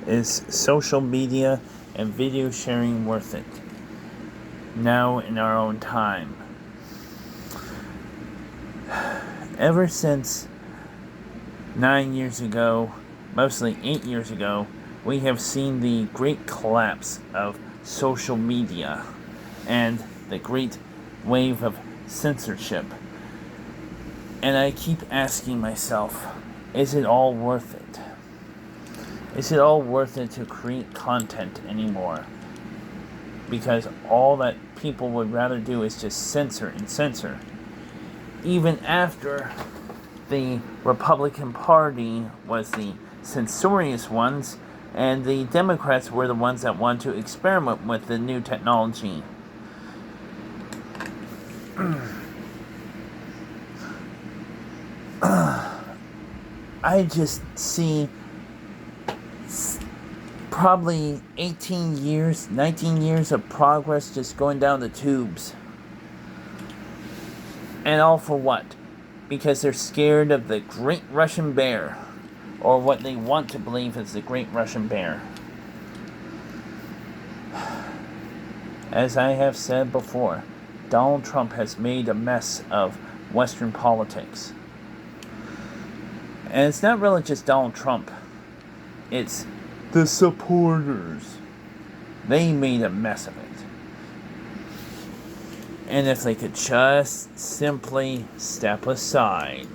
Is social media and video sharing worth it? Now in our own time. Ever since 9 years ago, mostly 8 years ago, we have seen the great collapse of social media and the great wave of censorship. And I keep asking myself, is it all worth it? Is it all worth it to create content anymore? Because all that people would rather do is just censor and censor. Even after the Republican Party was the censorious ones, and the Democrats were the ones that wanted to experiment with the new technology. I just see probably 18 years, 19 years of progress just going down the tubes. And all for what? Because they're scared of the Great Russian Bear, or what they want to believe is the Great Russian Bear. As I have said before, Donald Trump has made a mess of Western politics. And it's not really just Donald Trump. It's the supporters. They made a mess of it. And if they could just simply step aside.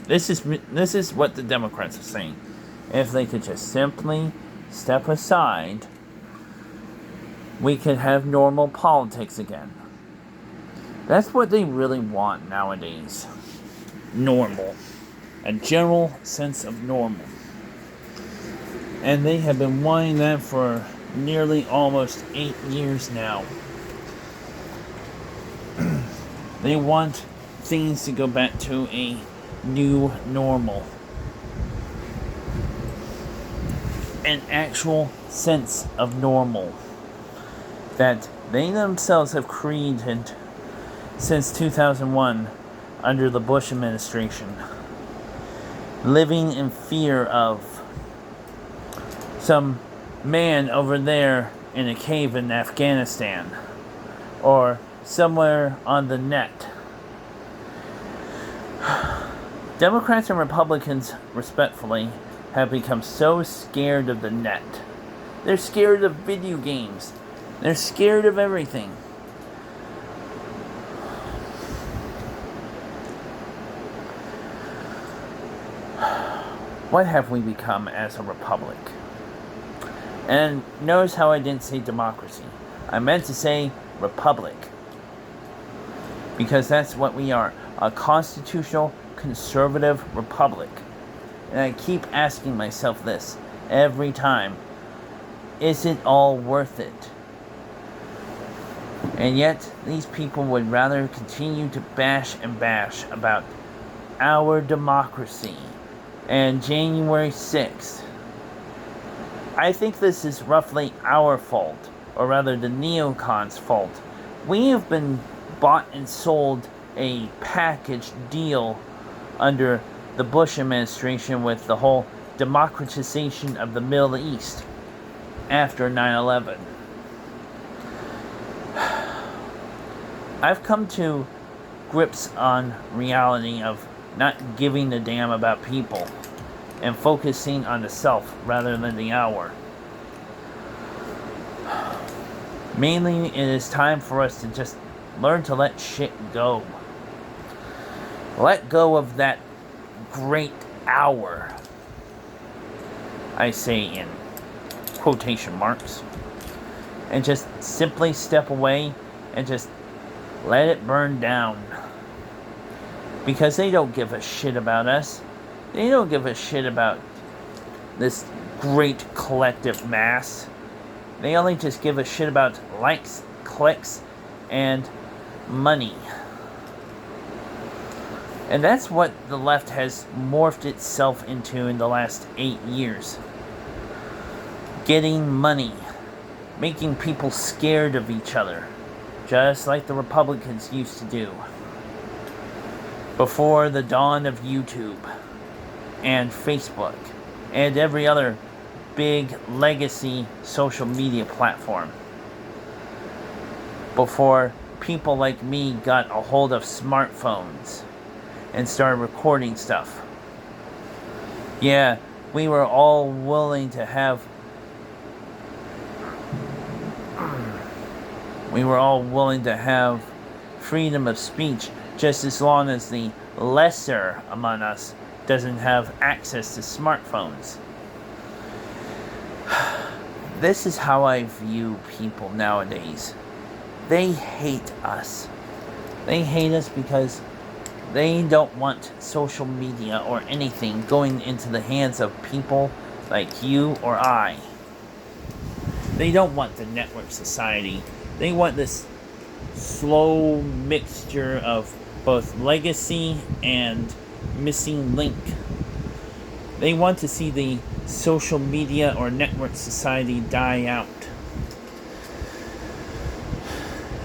This is what the Democrats are saying. If they could just simply step aside, we could have normal politics again. That's what they really want nowadays. Normal. A general sense of normal. And they have been wanting that for nearly almost 8 years now. They want things to go back to a new normal. An actual sense of normal that they themselves have created since 2001 under the Bush administration. Living in fear of some man over there in a cave in Afghanistan, or somewhere on the net. Democrats and Republicans, respectfully, have become so scared of the net. They're scared of video games. They're scared of everything. What have we become as a republic? And notice how I didn't say democracy. I meant to say republic. Because that's what we are. A constitutional, conservative republic. And I keep asking myself this every time. Is it all worth it? And yet, these people would rather continue to bash about our democracy and January 6th. I think this is roughly our fault, or rather the neocons' fault. We have been bought and sold a package deal under the Bush administration with the whole democratization of the Middle East after 9/11. I've come to grips on reality of not giving a damn about people and focusing on the self rather than the hour. Mainly, it is time for us to just learn to let shit go. Let go of that great hour. I say in quotation marks. And just simply step away and just let it burn down. Because they don't give a shit about us. They don't give a shit about this great collective mass. They only just give a shit about likes, clicks, and money. And that's what the left has morphed itself into in the last 8 years. Getting money. Making people scared of each other. Just like the Republicans used to do. Before the dawn of YouTube. And Facebook. And every other big legacy social media platform before people like me got a hold of smartphones and started recording stuff. Yeah, we were all willing to have freedom of speech, just as long as the lesser among us doesn't have access to smartphones. This is how I view people nowadays. They hate us. They hate us because they don't want social media or anything going into the hands of people like you or I. They don't want the network society. They want this slow mixture of both legacy and missing link. They want to see the social media or network society die out.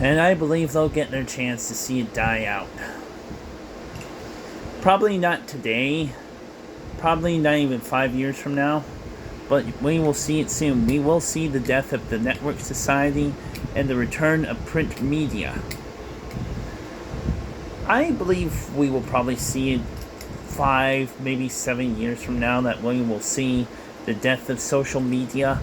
And I believe they'll get their chance to see it die out. Probably not today. Probably not even 5 years from now. But we will see it soon. We will see the death of the network society and the return of print media. I believe we will probably see it 5, maybe 7 years from now, that we will see the death of social media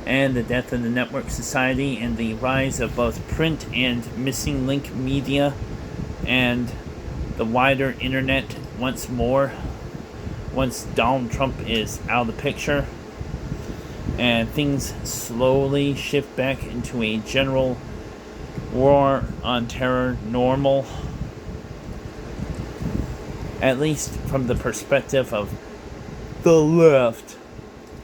and the death of the network society and the rise of both print and missing link media and the wider internet once more, once Donald Trump is out of the picture and things slowly shift back into a general war on terror normal, at least from the perspective of the left,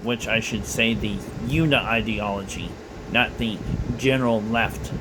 which I should say the UNA ideology, not the general left.